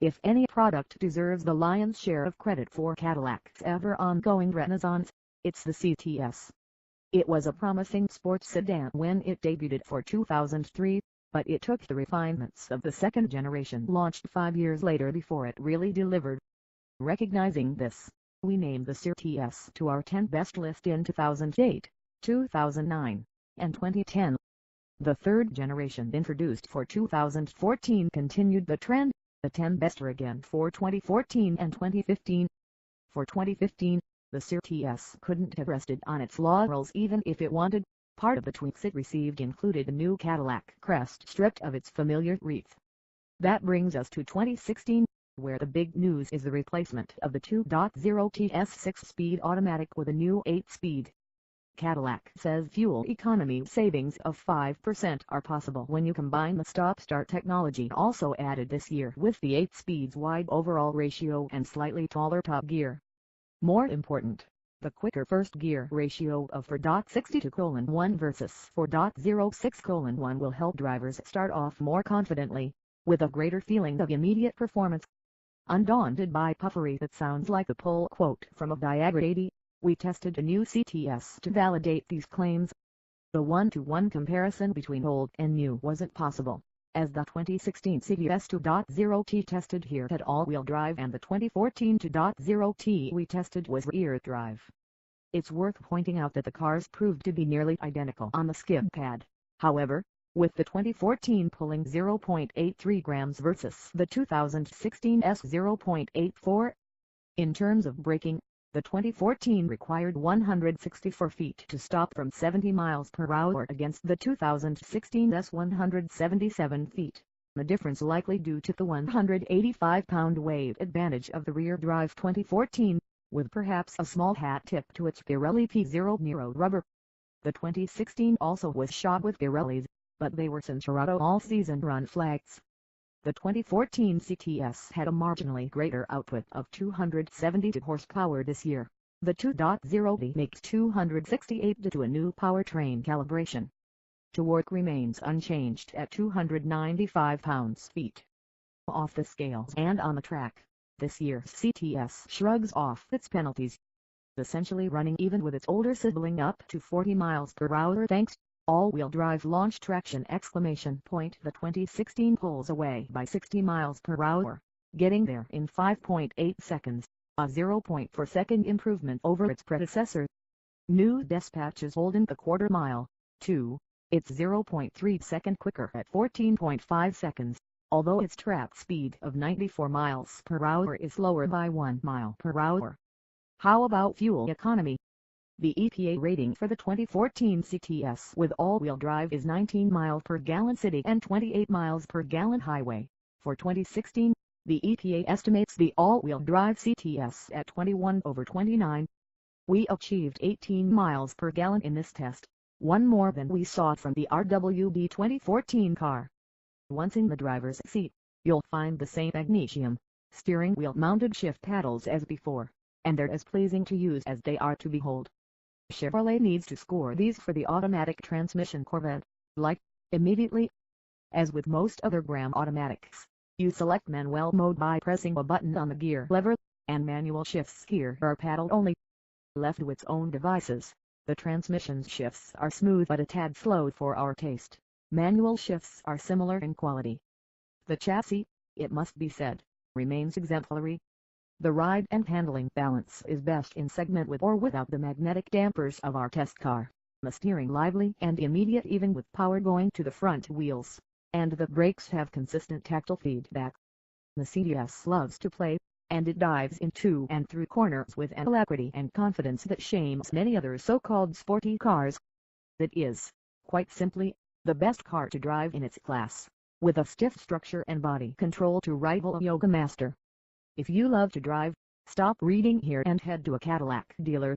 If any product deserves the lion's share of credit for Cadillac's ever-ongoing renaissance, it's the CTS. It was a promising sports sedan when it debuted for 2003, but it took the refinements of the second generation launched 5 years later before it really delivered. Recognizing this, we named the CTS to our 10 best list in 2008, 2009, and 2010. The third generation introduced for 2014 continued the trend, the 10 best are again for 2014 and 2015. For 2015, the CTS couldn't have rested on its laurels even if it wanted. Part of the tweaks it received included a new Cadillac crest stripped of its familiar wreath. That brings us to 2016, where the big news is the replacement of the 2.0 TS 6-speed automatic with a new 8-speed. Cadillac says fuel economy savings of 5% are possible when you combine the stop-start technology also added this year with the 8-speed's wide overall ratio and slightly taller top gear. More important, the quicker first gear ratio of 4.62:1 versus 4.06:1 will help drivers start off more confidently, with a greater feeling of immediate performance. Undaunted by puffery that sounds like a pull quote from a AWD, we tested a new CTS to validate these claims. The one-to-one comparison between old and new wasn't possible, as the 2016 CTS 2.0T tested here had all-wheel drive and the 2014 2.0T we tested was rear drive. It's worth pointing out that the cars proved to be nearly identical on the skid pad, however, with the 2014 pulling 0.83 grams versus the 2016's 0.84. In terms of braking, the 2014 required 164 feet to stop from 70 miles per hour against the 2016's 177 feet, the difference likely due to the 185-pound weight advantage of the rear-drive 2014, with perhaps a small hat tip to its Pirelli P0 Nero rubber. The 2016 also was shod with Pirellis, but they were Cinturato all-season run flags. The 2014 CTS had a marginally greater output of 272 horsepower this year. The 2.0D makes 268 to a new powertrain calibration. Torque remains unchanged at 295 pounds-feet. Off the scales and on the track, this year's CTS shrugs off its penalties, essentially running even with its older sibling up to 40 miles per hour thanks all-wheel drive launch traction! The 2016 pulls away by 60 miles per hour, getting there in 5.8 seconds, a 0.4 second improvement over its predecessor. New dispatches Holden the quarter mile, too. It's 0.3 second quicker at 14.5 seconds, although its track speed of 94 miles per hour is slower by 1 mile per hour. How about fuel economy? The EPA rating for the 2014 CTS with all-wheel drive is 19 miles per gallon city and 28 miles per gallon highway. For 2016, the EPA estimates the all-wheel drive CTS at 21/29. We achieved 18 miles per gallon in this test, one more than we saw from the AWD 2014 car. Once in the driver's seat, you'll find the same magnesium steering wheel mounted shift paddles as before, and they're as pleasing to use as they are to behold. Chevrolet needs to score these for the automatic transmission Corvette, like, immediately. As with most other Ram automatics, you select manual mode by pressing a button on the gear lever, and manual shifts here are paddle only. Left to its own devices, the transmission's shifts are smooth but a tad slow for our taste. Manual shifts are similar in quality. The chassis, it must be said, remains exemplary. The ride and handling balance is best in segment with or without the magnetic dampers of our test car, the steering lively and immediate even with power going to the front wheels, and the brakes have consistent tactile feedback. The CTS loves to play, and it dives into and through corners with an alacrity and confidence that shames many other so-called sporty cars. It is, quite simply, the best car to drive in its class, with a stiff structure and body control to rival a Yoga Master. If you love to drive, stop reading here and head to a Cadillac dealer.